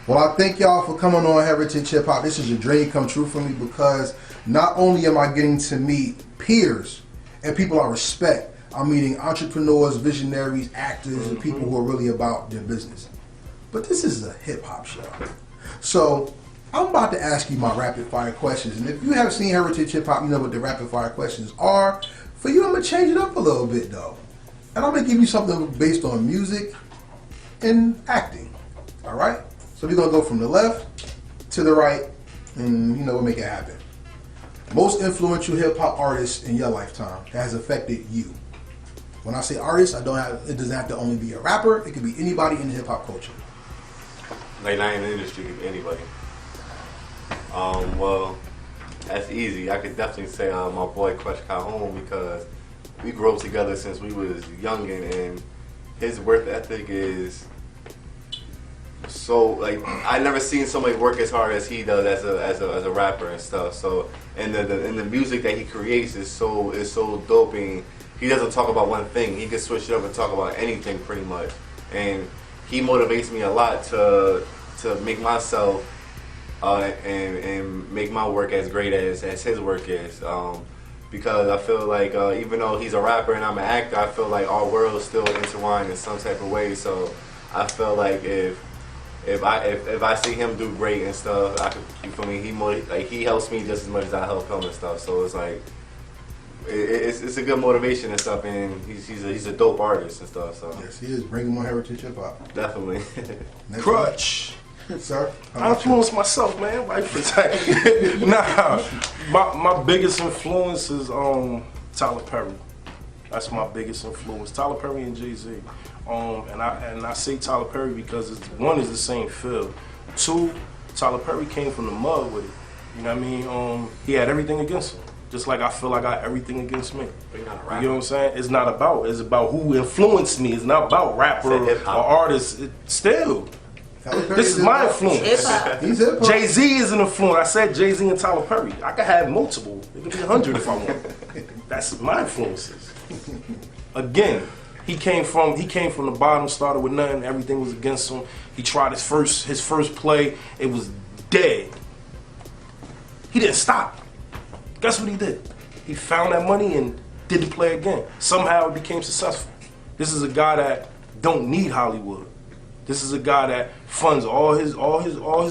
Well, I thank y'all for coming on Heritage Hip Hop. This is a dream come true for me because not only am I getting to meet peers and people I respect, I'm meeting entrepreneurs, visionaries, actors, and people who are really about their business. But this is a hip hop show. So I'm about to ask you my rapid fire questions. And if you haven't seen Heritage Hip Hop, you know what the rapid fire questions are. For you, I'm going to change it up a little bit though. And I'm going to give you something based on music and acting. All right? So we're going to go from the left to the right and, we'll make it happen. Most influential hip hop artist in your lifetime that has affected you. When I say artist, it doesn't have to only be a rapper. It could be anybody in the hip hop culture. Like not in the industry, it could be anybody. Well, that's easy. I could definitely say my boy Cruch Calhoun because we grew up together since we was youngin', and his work ethic is so like I never seen somebody work as hard as he does as a rapper and stuff. So and the music that he creates is so dope. And he doesn't talk about one thing. He can switch it up and talk about anything pretty much. And he motivates me a lot to make myself and make my work as great as his work is. Because I feel like even though he's a rapper and I'm an actor, I feel like our worlds still intertwined in some type of way. So I feel like if I see him do great and stuff, you feel me? He helps me just as much as I help him and stuff. So it's like it's a good motivation and stuff, and he's a dope artist and stuff. So yes, he is. Bring him on Heritage Hip Hop. Definitely. Cruch. Sir, I influence myself, man. Right for time. Nah, my biggest influence is Tyler Perry. That's my biggest influence. Tyler Perry and Jay-Z. And I say Tyler Perry because one is the same field. Two, Tyler Perry came from the mud with it. You know what I mean? He had everything against him. Just like I feel I got everything against me. But you're not a rapper. You know what I'm saying? It's about who influenced me. It's not about rapper or artist. Still. This is my influence. He's hip hop. Jay-Z is an influence. I said Jay-Z and Tyler Perry. I could have multiple. It could be 100 if I want. That's my influences. Again, he came from the bottom, started with nothing. Everything was against him. He tried his first play. It was dead. He didn't stop. Guess what he did? He found that money and did the play again. Somehow it became successful. This is a guy that don't need Hollywood. This is a guy that funds all his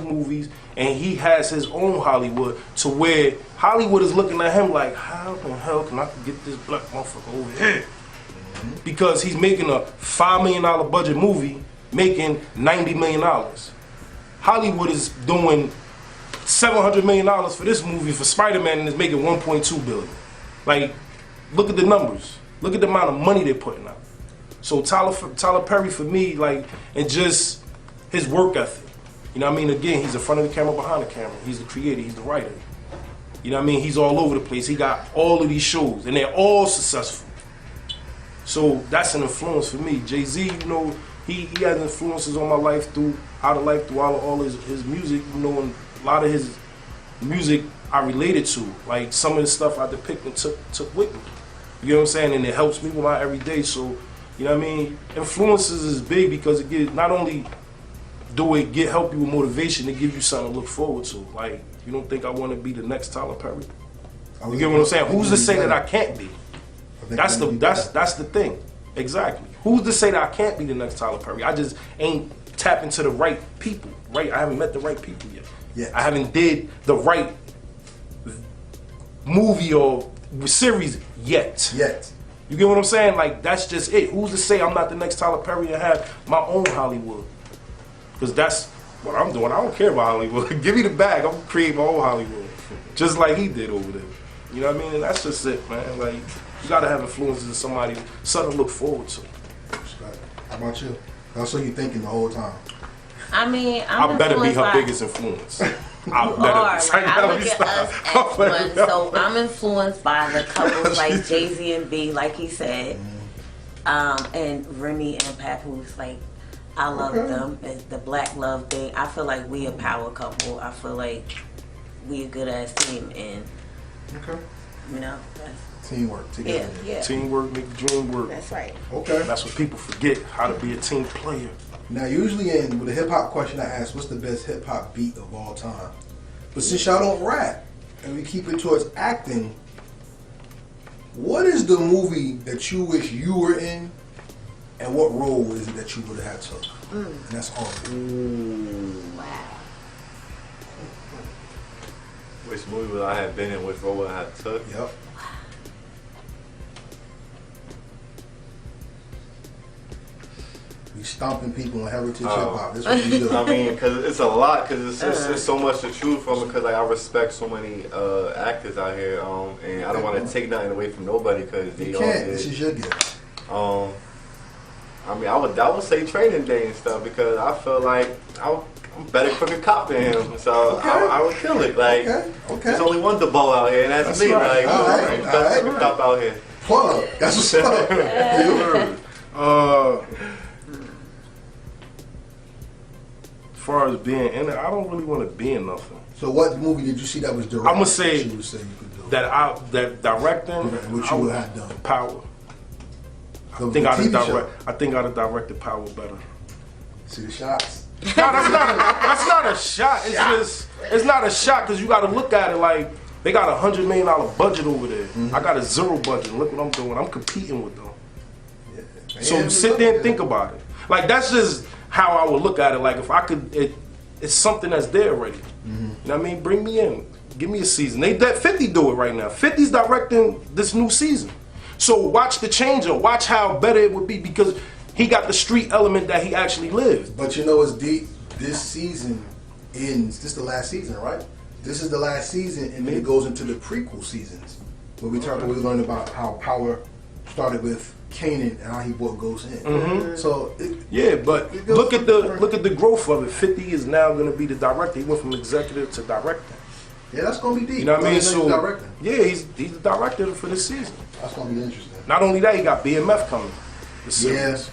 movies, and he has his own Hollywood to where Hollywood is looking at him like, how the hell can I get this black motherfucker over here? Because he's making a $5 million budget movie, making $90 million. Hollywood is doing $700 million for this movie for Spider-Man and is making $1.2 billion. Like, look at the numbers. Look at the amount of money they're putting out. So Tyler Perry for me, like, and just his work ethic. You know what I mean? Again, he's in front of the camera, behind the camera. He's the creator, he's the writer. You know what I mean? He's all over the place. He got all of these shows, and they're all successful. So that's an influence for me. Jay-Z, he has influences on my life through all his music, and a lot of his music I related to. Like some of the stuff I depict and took with me. You know what I'm saying? And it helps me with my everyday. So, you know what I mean? Influences is big because it gives, not only do it help you with motivation, it gives you something to look forward to. Like, you don't think I want to be the next Tyler Perry? You get what I'm saying? Who's to say that I can't be? That's the thing. Exactly. Who's to say that I can't be the next Tyler Perry? I just ain't tapping to the right people, right? I haven't met the right people yet. Yes. I haven't did the right movie or series yet. You get what I'm saying? Like, that's just it. Who's to say I'm not the next Tyler Perry and have my own Hollywood? Because that's what I'm doing. I don't care about Hollywood. Give me the bag. I'm going to create my own Hollywood. Just like he did over there. You know what I mean? And that's just it, man. Like, you got to have influences in somebody, something to look forward to. How about you? That's what you thinking the whole time. I mean, I better be her biggest influence. I look at us as one. So I'm influenced by the couples like Jay-Z and B, like he said, and Remy and Papoose. Like, I love them. It's the black love thing. I feel like we a power couple. I feel like we a good ass team, and that's teamwork together. Yeah. Teamwork make the dream work. That's right. Okay. That's what people forget, how to be a team player. Now, usually with a hip hop question, I ask, "What's the best hip hop beat of all time?" But since y'all don't rap and we keep it towards acting, what is the movie that you wish you were in, and what role is it that you would have took? And that's all. Wow. Which movie would I have been in? Which role would I have took? Yep. We stomping people on heritage hip hop. That's what we do. I mean, because it's a lot. Because it's so much to choose from. Because like I respect so many actors out here, and I don't want to take nothing away from nobody because they You all can't. did. This is your gift. I mean, I would say Training Day and stuff because I feel like I'm better cooking cop than him, so Okay. I would kill it. Like, Okay. there's only one DeBow out here, and that's me. right. Like, All right. I'm the best cooking cop out here. Plug. That's what's up. As far as being in it, I don't really want to be in nothing. So, what movie did you see that was directed? I'ma say that you would say you could do? That directing, What you would have done? Power. The I think TV show. I'd have directed Power better. See the shots. No, that's not a shot. It's not a shot because you got to look at it like they got $100 million budget over there. I got a zero budget. Look what I'm doing. I'm competing with them. Yeah. So Man, sit there and think about it. Like that's just how I would look at it. Like if I could, it's something that's there already. You know what I mean? Bring me in. Give me a season. They let 50 do it right now. 50's directing this new season. So watch the change up. Watch how better it would be because he got the street element that he actually lives. But you know what's deep? This season ends. This is the last season, right? This is the last season, and then it goes into the prequel seasons where we learn about how Power started with Kanan and how he brought Ghost in. So But look at the growth of it. 50 is now going to be the director. He went from executive to director. yeah, that's gonna be deep. You know what I mean? So directing. yeah, he's the director for this season. That's gonna be interesting. Not only that, he got BMF coming. The series. Yes.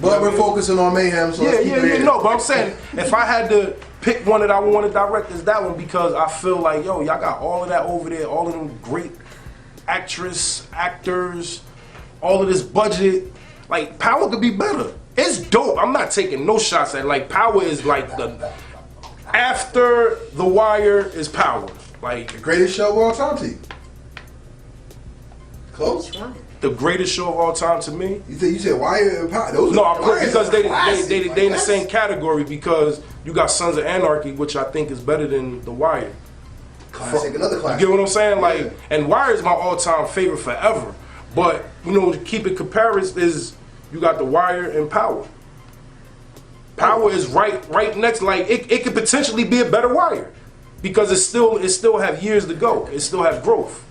But we're focusing on Mayhem, so let's keep it in. No, but I'm saying if I had to pick one that I would want to direct, is that one because I feel like y'all got all of that over there, all of them great actors, all of this budget. Like Power could be better. It's dope. I'm not taking no shots at it. Like Power is like the after The Wire is Power. Like Greatest show of all time to you. Close. Which one? the greatest show of all time to me. You said Wire and Power? Those No, are I put because they classic. in the same category because you got Sons of Anarchy, which I think is better than The Wire. Classic, another You classic. get what I'm saying? Like, Yeah. and Wire is my all-time favorite forever. But to keep it comparison is you got The Wire and Power. Power is right next. Like it could potentially be a better Wire because it still have years to go. It still has growth.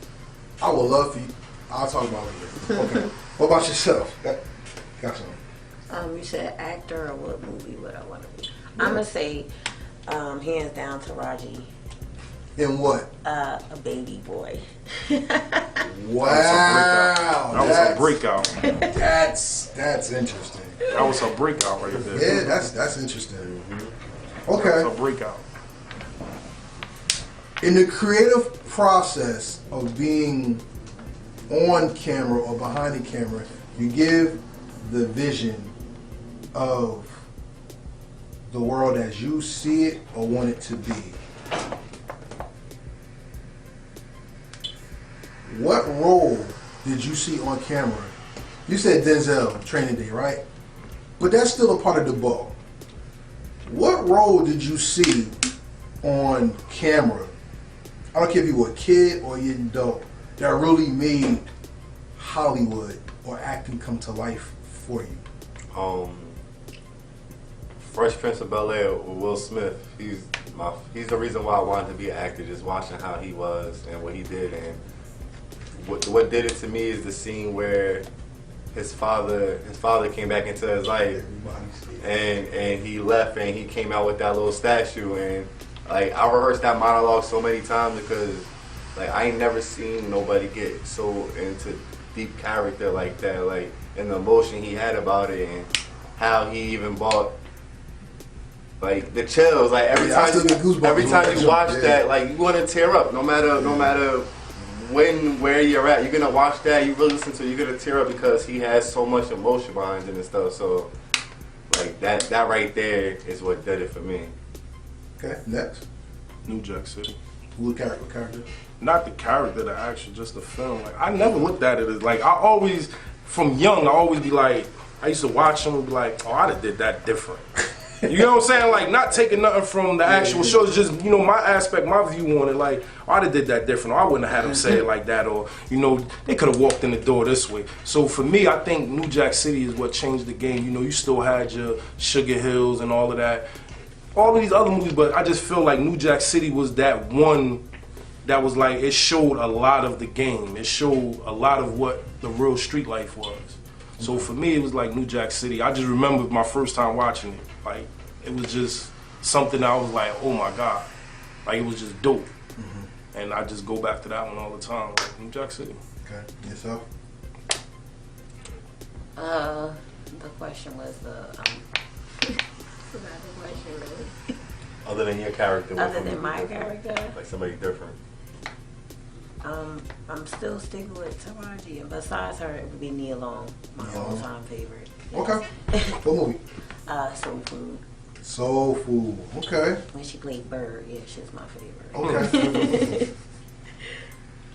I would love for you. I'll talk about it later. Okay. What about yourself? Got something. You said actor or what movie would I want to be? I'm gonna say, hands down to Raji, In what? a baby boy. Wow. That was a breakout. That's interesting. That was a breakout right there. Yeah, that's interesting. That Okay. was a breakout. In the creative process of being on camera or behind the camera, you give the vision of the world as you see it or want it to be. What role did you see on camera? You said Denzel, Training Day, right? But that's still a part of the ball. What role did you see on camera? I don't care if you were a kid or you're an adult, that really made Hollywood or acting come to life for you. Fresh Prince of Bel-Air with Will Smith. He's the reason why I wanted to be an actor. Just watching how he was and what he did, and what did it to me is the scene where his father came back into his life, and he left and he came out with that little statue, and like I rehearsed that monologue so many times because like I ain't never seen nobody get so into deep character like that, like and the emotion he had about it and how he even bought like the chills. Like every time you watch that, like you want to tear up. No matter where you're at, you're gonna watch that. You really listen to it, you're gonna tear up because he has so much emotion behind it and stuff. So Like that right there is what did it for me. Okay, next. New Jack City. Who the character? Not the character, the action, just the film. Like I never looked at it as like I always, from young, I always be like, I used to watch them and be like, oh, I'd have did that different. You know what I'm saying? Like not taking nothing from the actual show, it's just my aspect, my view on it. Like oh, I'd have did that different, or I wouldn't have had them say it like that, or they could have walked in the door this way. So for me, I think New Jack City is what changed the game. You still had your Sugar Hills and all of that, all of these other movies, but I just feel like New Jack City was that one. That was like, it showed a lot of the game. It showed a lot of what the real street life was. So for me, it was like New Jack City. I just remember my first time watching it. Like, it was just something I was like, oh my God. Like, it was just dope. And I just go back to that one all the time, like New Jack City. Okay, yourself? The question was forgot the question really. Other than your character. Other than my character? Like somebody different. I'm still sticking with Taraji, and besides her, it would be Nia Long, my all-time favorite. Okay. What movie? Soul Food. Soul Food. Okay. When she played Bird, yeah, she's my favorite. Okay.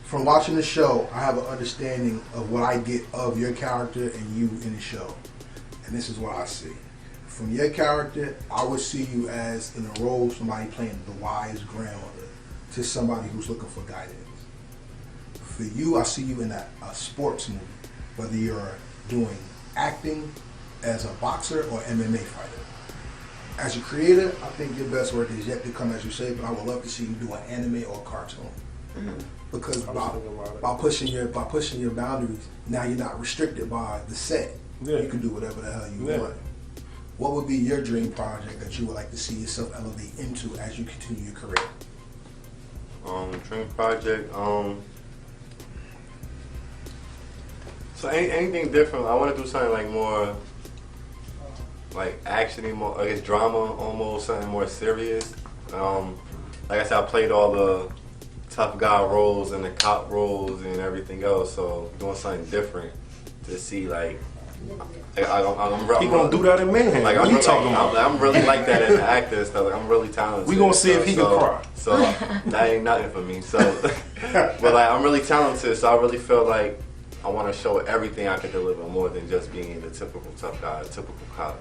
From watching the show, I have an understanding of what I get of your character and you in the show. And this is what I see. From your character, I would see you as in a role of somebody playing the wise grandmother to somebody who's looking for guidance. For you, I see you in a sports movie, whether you're doing acting as a boxer or MMA fighter. As a creator, I think your best work is yet to come, as you say, but I would love to see you do an anime or a cartoon. Because by pushing your boundaries, now you're not restricted by the set. Yeah. You can do whatever the hell you want. What would be your dream project that you would like to see yourself elevate into as you continue your career? Dream project. So anything different. I want to do something like more, like action, more I guess drama, almost something more serious. Like I said, I played all the tough guy roles and the cop roles and everything else. So doing something different to see like. He gonna do that in Mayhem. Like, what are you talking about? I'm really like that as an actor and stuff. Like, I'm really talented. We gonna see if he can cry. So that ain't nothing for me. So, but like I'm really talented. So I really feel like I want to show everything I can deliver more than just being the typical tough guy, the typical cop.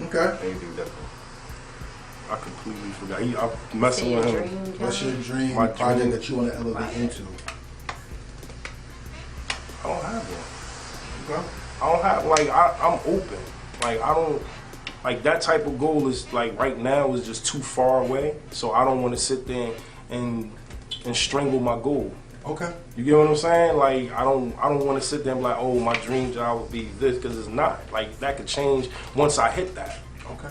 Okay. Anything different. I completely forgot. I'm messing with him. What's your dream My project dream. that you want to elevate into? I don't have one. Okay. I don't have, like, I'm open. Like, I don't, like, that type of goal is, like, right now is just too far away. So I don't want to sit there and strangle my goal. Okay. You get what I'm saying? Like, I don't want to sit there and be like, oh, my dream job would be this, because it's not. Like, that could change once I hit that. Okay.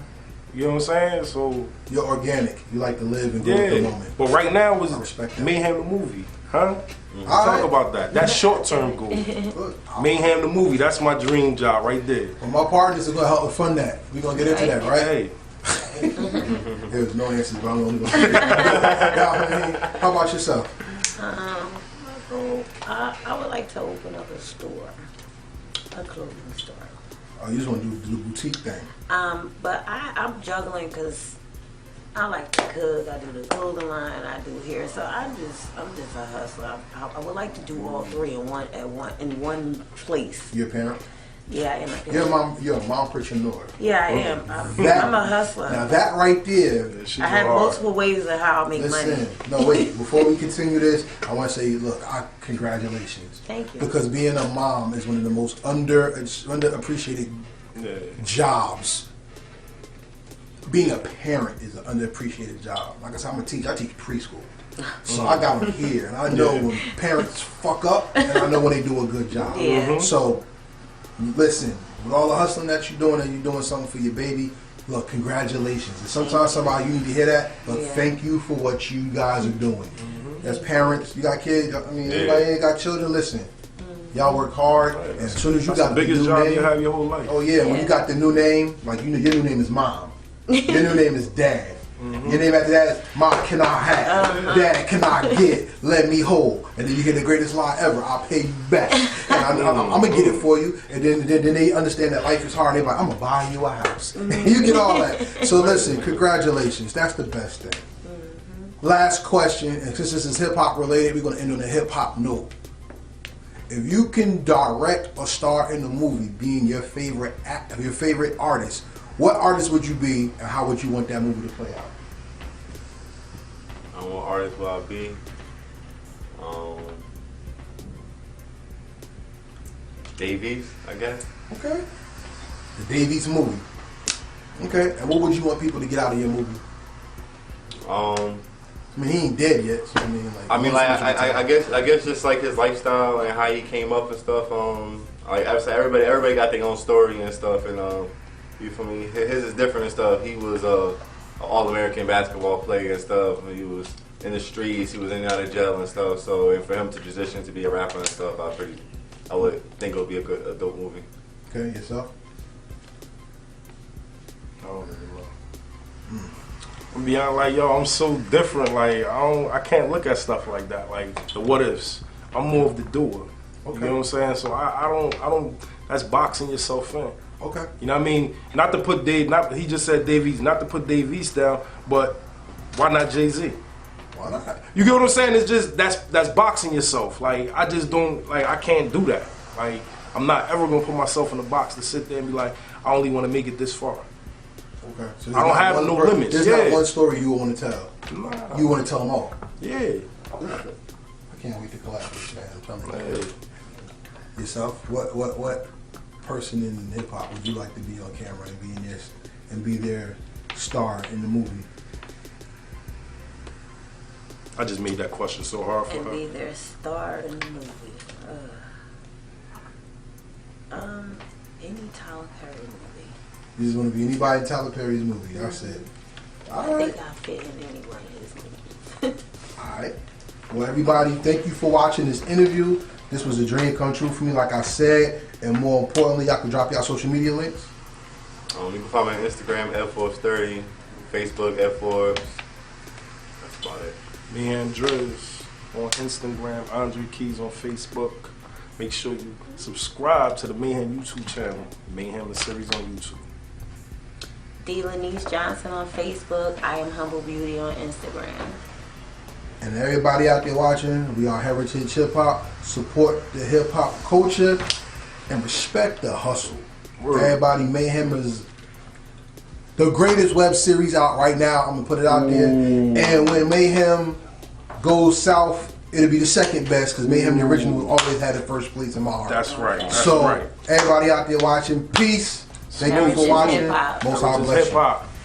You know what I'm saying? So You're organic. You like to live and go with the moment. But right now I is respect that. Mayhem the movie, huh? All Talk right. about that. That's short-term goal. Good. Mayhem the movie. That's my dream job right there. Well, my partners are going to help fund that. We're going to get into that, right? Hey, There's no answers, but I'm only going to How about yourself? I would like to open up a store, a clothing store. Oh, you just want to do the boutique thing. But I'm juggling because I like to cook. I do the clothing line. I do hair. So I'm just a hustler. I would like to do all three in one place. You're a parent? Yeah, I am a parent. You're a mompreneur. Yeah, I am. I'm a hustler. Now that right there. I have multiple ways of how I make money. Listen, no wait. Before we continue this, I want to say, look, congratulations. Thank you. Because being a mom is one of the most underappreciated jobs. Being a parent is an underappreciated job. Like I said, I'm a teacher. I teach preschool. So I got them here. And I know when parents fuck up, and I know when they do a good job. Yeah. So, listen, with all the hustling that you're doing and you're doing something for your baby, look, congratulations. And sometimes somebody, you need to hear that, but thank you for what you guys are doing. As parents, you got kids, I mean, everybody ain't got children, listen. Y'all work hard, and as soon as you got the biggest new job name, you have your whole life. oh yeah, when you got the new name, like your new name is mom. Your new name is dad. Your name after that is Mom, can I have? Dad, can I get? Let me hold. And then you hear the greatest line ever, I'll pay you back. And I'm going to get it for you. And then they understand that life is hard. They're like, I'm going to buy you a house. You get all that. So listen, congratulations. That's the best thing. Last question, and since this is hip-hop related, we're going to end on a hip-hop note. If you can direct or star in the movie being your favorite artist, what artist would you be and how would you want that movie to play out? What artist will I be? Davies, I guess. Okay. The Davies movie. Okay. And what would you want people to get out of your movie? I mean, he ain't dead yet. So I guess just like his lifestyle and how he came up and stuff. Like I said, everybody got their own story and stuff, and you feel me? His is different and stuff. He was an All-American basketball player and stuff. He was in the streets. He was in and out of jail and stuff. So, and for him to transition to be a rapper and stuff, I would think it would be a dope movie. Okay, yourself? I don't really know. I'm be honest, like, yo, I'm so different. Like, I can't look at stuff like that. Like the what ifs. I'm more of the doer. Okay. You know what I'm saying? So I don't. That's boxing yourself in. Okay. You know what I mean? Not to put he just said Davies. Not to put Davies down, but why not Jay-Z? Why not? You get what I'm saying? It's just that's boxing yourself. Like I just don't I can't do that. Like I'm not ever gonna put myself in a box to sit there and be like I only want to make it this far. Okay. So I don't have no limits. There's not one story you want to tell. Nah. You want to tell them all. Yeah. I can't wait to collab with you, man. I'm telling you. Yourself? What person in hip hop would you like to be on camera and be their star in the movie? I just made that question so hard for her. And be their star in the movie. Any Tyler Perry movie. This is going to be anybody in Tyler Perry's movie. That's it. I think I fit in any one of his movies. All right. Well, everybody, thank you for watching this interview. This was a dream come true for me, like I said. And more importantly, y'all can drop y'all social media links. You can find me on Instagram, FForbes30, Facebook, FForbes. That's about it. Me and Driz on Instagram, Andre Keys on Facebook. Make sure you subscribe to the Mayhem YouTube channel, Mayhem Web Series on YouTube. D. Lanice Johnson on Facebook. I am Humble Beauty on Instagram. And everybody out there watching, we are Heritage Hip Hop. Support the hip hop culture and respect the hustle. Word. Everybody, Mayhem is the greatest web series out right now. I'm gonna put it out there. And when Mayhem goes south, it'll be the second best because Mayhem the original always had the first place in my heart. That's right. That's so right. everybody out there watching, peace. Thank you for watching. Most high bless you.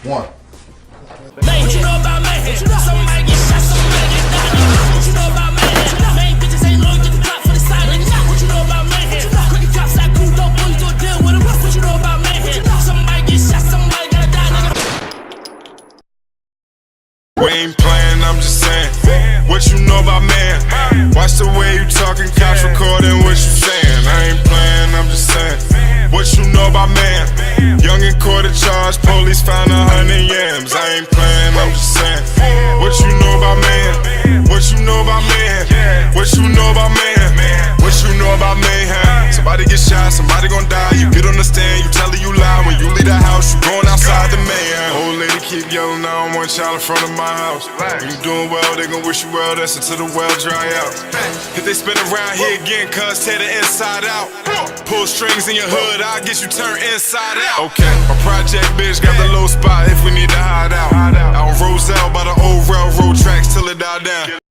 One. What you know about Mayhem? Somebody get shot, somebody get died. What you know about Mayhem? Main bitches ain't low, get the drop for the side. What you know about Mayhem? Cricket drops like cool, don't bully, do a deal with him. What you know about Mayhem? Somebody get shot, somebody gotta die, nigga. We ain't playing, I'm just saying. What you know about man? Watch the way you talking, cops recording what you saying. I ain't playing, I'm just saying. What you know about man? Young and court of charge, police found 100 yams. I ain't playing, I'm just saying. What you know about man? What you know about man? What you know about man? What you know about mayhem? Somebody get shot, somebody gon' die. You get on the stand, you tell her you lie. When you leave the house, you going outside the mayhem. Old lady keep yelling, I don't want y'all in front of my house. When you doing well, they gon' wish you well, that's until the well dry out. If they spin around here again, cuz tear the inside out. Pull strings in your hood, I'll get you turned inside out. Okay, my project bitch got the low spot if we need